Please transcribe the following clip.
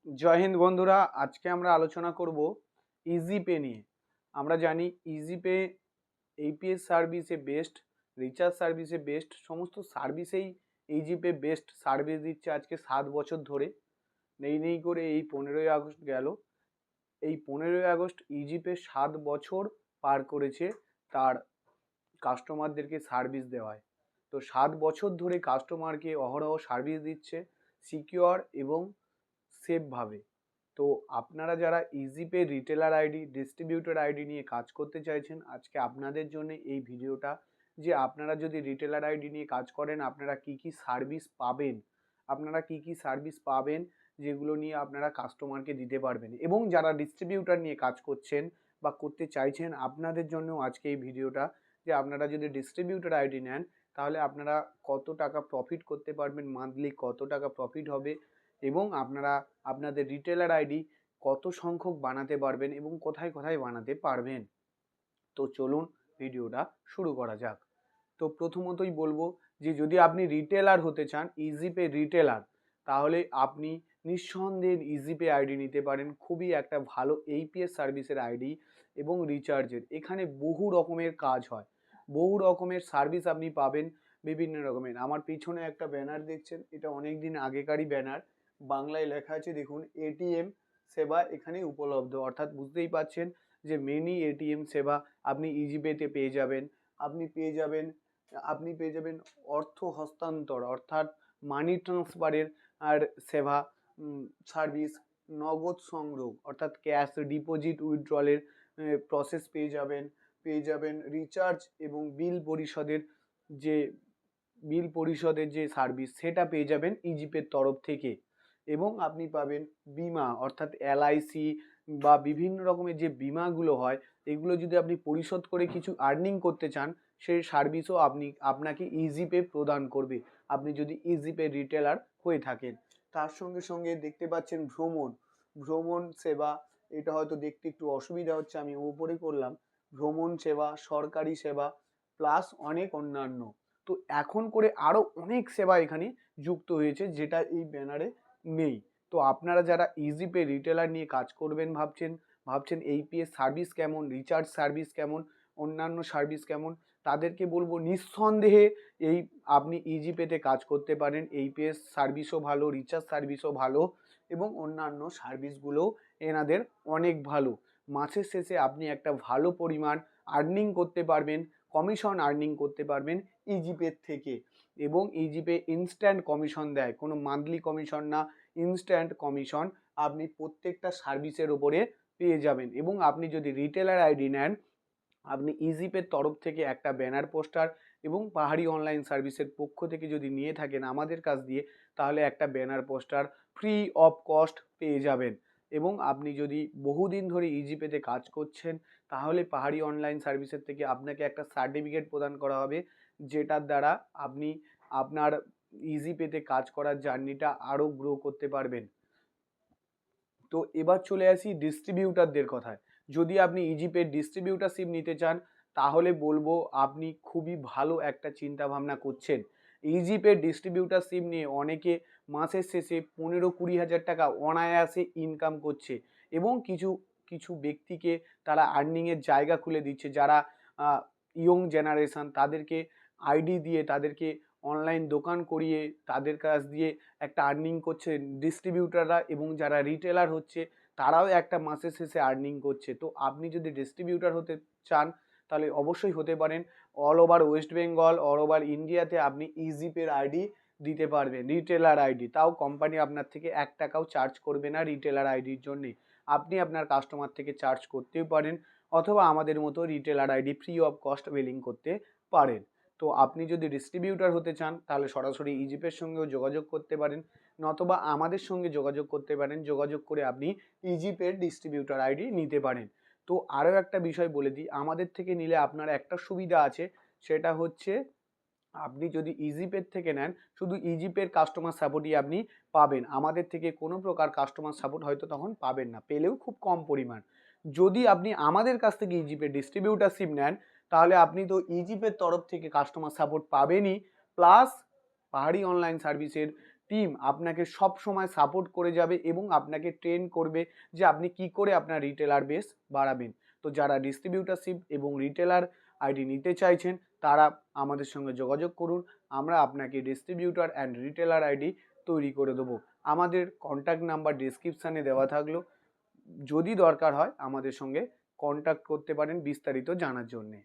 জয় হিন্দ বন্ধুরা, আজকে আমরা আলোচনা করব ইজিপে নিয়ে। আমরা জানি ইজিপে এপিএস সার্ভিসে বেস্ট, রিচার্জ সার্ভিসে বেস্ট, সমস্ত সার্ভিসেই ইজিপে বেস্ট সার্ভিস দিচ্ছে আজকে 7 বছর ধরে। নেই করে এই 15ই আগস্ট গেল। এই 15ই আগস্ট ইজিপে 7 বছর পার করেছে তার কাস্টমারদেরকে সার্ভিস দেওয়ায়। তো 7 বছর ধরে কাস্টমারকে অহরহ সার্ভিস দিচ্ছে সিকিওর এবং সেফভাবে। তো আপনারা যারা EasyPay retailer ID, distributor ID নিয়ে কাজ করতে চাইছেন, আজকে আপনাদের জন্য এই ভিডিওটা। যে আপনারা যদি রিটেলার আইডি নিয়ে কাজ করেন আপনারা কি কি সার্ভিস পাবেন, যেগুলো নিয়ে আপনারা কাস্টমারকে দিতে পারবেন। এবং যারা ডিস্ট্রিবিউটর নিয়ে কাজ করছেন বা করতে চাইছেন, আপনাদের জন্য আজকে এই ভিডিওটা। যে আপনারা যদি ডিস্ট্রিবিউটর আইডি নেন তাহলে আপনারা কত টাকা প্রফিট করতে পারবেন, মান্থলি কত টাকা প্রফিট হবে, এবং আপনারা আপনাদের রিটেলার আইডি কত সংখ্যক বানাতে পারবেন এবং কোথায় কোথায় বানাতে পারবেন। তো চলুন ভিডিওটা শুরু করা যাক। তো প্রথমতই বলবো যে যদি আপনি রিটেলার হতে চান, ইজিপে রিটেলার, তাহলে আপনি নিঃসন্দেহে ইজিপে আইডি নিতে পারেন। খুবই একটা ভালো এইপিএস সার্ভিসের আইডি এবং রিচার্জের। এখানে বহু রকমের কাজ হয়, বহু রকমের সার্ভিস আপনি পাবেন, বিভিন্ন রকমের। আমার পিছনে একটা ব্যানার দেখছেন, এটা অনেক দিন আগেকারই ব্যানার। বাংলায় লেখা আছে দেখুন, এটিএম সেবা এখানে উপলব্ধ। অর্থাৎ বুঝতেই পারছেন যে মেনি এটিএম সেবা আপনি ইজিপেতে পেয়ে যাবেন। আপনি পেয়ে যাবেন অর্থ হস্তান্তর, অর্থাৎ মানি ট্রান্সফারের আর সেবা, সার্ভিস, নগদ সংগ্রহ অর্থাৎ ক্যাশ ডিপোজিট উইথড্রলের প্রসেস পেয়ে যাবেন রিচার্জ এবং বিল পরিশোধের যে সার্ভিস সেটা পেয়ে যাবেন ইজিপের তরফ থেকে। এবং আপনি পাবেন বিমা, অর্থাৎ এলআইসি বা বিভিন্ন রকমের যে বিমাগুলো হয়, এগুলো যদি আপনি পরিশোধ করে কিছু আর্নিং করতে চান, সেই সার্ভিসও আপনাকে ইজিপে প্রদান করবে, আপনি যদি ইজিপে রিটেলার হয়ে থাকেন। তার সঙ্গে সঙ্গে দেখতে পাচ্ছেন ভ্রমণ সেবা। এটা হয়তো দেখতে একটু অসুবিধা হচ্ছে, আমি উপরে করলাম। ভ্রমণ সেবা, সরকারি সেবা, প্লাস অনেক অন্যান্য। তো এখন করে আরো অনেক সেবা এখানে যুক্ত হয়েছে, যেটা এই ব্যানারে নেই। তো আপনারা যারা ইজিপে রিটেলার নিয়ে কাজ করবেন ভাবছেন এইপিএস সার্ভিস কেমন, রিচার্জ সার্ভিস কেমন, অন্যান্য সার্ভিস কেমন, তাদেরকে বলবো নিঃসন্দেহে আপনি ইজিপেতে কাজ করতে পারেন। এইপিএস সার্ভিসও ভালো, রিচার্জ সার্ভিসও ভালো এবং অন্যান্য সার্ভিসগুলোও এনাদের অনেক ভালো। মাসের শেষে আপনি একটা ভালো পরিমাণ আর্নিং করতে পারবেন, কমিশন আর্নিং করতে পারবেন ইজিপের থেকে। এবং ইজিপে ইনস্ট্যান্ট কমিশন দেয়, কোনো মান্থলি কমিশন না, ইনস্ট্যান্ট কমিশন আপনি প্রত্যেকটা সার্ভিসের ওপরে পেয়ে যাবেন। এবং আপনি যদি রিটেলার আইডি নেন, আপনি ইজিপের তরফ থেকে একটা ব্যানার পোস্টার এবং পাহাড়ি অনলাইন সার্ভিসের পক্ষ থেকে যদি নিয়ে থাকেন আমাদের কাছ দিয়ে, তাহলে একটা banner poster free of cost পেয়ে যাবেন। এবং আপনি যদি বহুদিন ধরে ইজিপেতে কাজ করছেন, তাহলে পাহাড়ি অনলাইন সার্ভিসের থেকে আপনাকে একটা সার্টিফিকেট প্রদান করা হবে, যেটার দ্বারা আপনি আপনার ইজিপেতে কাজ করার জার্নিটা আরও গ্রো করতে পারবেন। তো এবার চলে আসি ডিস্ট্রিবিউটারদের কথায়। যদি আপনি ইজিপের ডিস্ট্রিবিউটারশিপ নিতে চান, তাহলে বলবো আপনি খুবই ভালো একটা চিন্তা ভাবনা করছেন। ইজিপের ডিস্ট্রিবিউটারশিপ নিয়ে অনেকে মাসের শেষে 15-20 হাজার টাকা অনায়াসে ইনকাম করছে। এবং কিছু কিছু ব্যক্তিকে তারা আর্নিংয়ের জায়গা খুলে দিচ্ছে, যারা ইয়ং জেনারেশন, তাদেরকে আইডি দিয়ে তাদেরকে অনলাইন দোকান করিয়ে তাদের কাছ দিয়ে একটা আর্নিং করছে ডিস্ট্রিবিউটাররা, এবং যারা রিটেলার হচ্ছে তারাও একটা মাসের শেষে আর্নিং করছে। তো আপনি যদি ডিস্ট্রিবিউটার হতে চান তাহলে অবশ্যই হতে পারেন। All over West Bengal, all over ইন্ডিয়াতে আপনি ইজিপের আইডি দিতে পারবেন, রিটেলার আইডি। তাও কোম্পানি আপনার থেকে 1 টাকাও চার্জ করবে না রিটেলার আইডির জন্যে। আপনি আপনার কাস্টমার থেকে চার্জ করতেও পারেন, অথবা আমাদের মতো retailer ID free of cost billing করতে পারেন। তো আপনি যদি ডিস্ট্রিবিউটার হতে চান তাহলে সরাসরি ইজিপের সঙ্গেও যোগাযোগ করতে পারেন, নতবা আমাদের সঙ্গে যোগাযোগ করতে পারেন। যোগাযোগ করে আপনি ইজিপের ডিস্ট্রিবিউটার আইডি নিতে পারেন। তো আরও একটা বিষয় বলে দিই, আমাদের থেকে নিলে আপনার একটা সুবিধা আছে, সেটা হচ্ছে আপনি যদি ইজিপের থেকে নেন, শুধু ইজিপের কাস্টমার সাপোর্টই আপনি পাবেন। আমাদের থেকে কোনো প্রকার কাস্টমার সাপোর্ট হয়তো তখন পাবেন না, পেলেও খুব কম পরিমাণ। যদি আপনি আমাদের কাছ থেকে ইজিপের ডিস্ট্রিবিউটারশিপ নেন, তাহলে আপনি তো ইজিপের তরফ থেকে কাস্টমার সাপোর্ট পাবেনই, প্লাস পাহাড়ি অনলাইন সার্ভিসের টিম আপনাকে সব সময় সাপোর্ট করে যাবে এবং আপনাকে ট্রেন করবে যে আপনি কি করে আপনার রিটেলার বেস বাড়াবেন। তো যারা ডিস্ট্রিবিউটারশিপ এবং রিটেলার আইডি নিতে চাইছেন তারা আমাদের সঙ্গে যোগাযোগ করুন। আমরা আপনাকে ডিস্ট্রিবিউটার অ্যান্ড রিটেলার আইডি তৈরি করে দেবো। আমাদের কন্ট্যাক্ট নাম্বার ডেসক্রিপশানে দেওয়া থাকলো। যদি দরকার হয় আমাদের সঙ্গে কন্ট্যাক্ট করতে পারেন বিস্তারিত জানার জন্যে।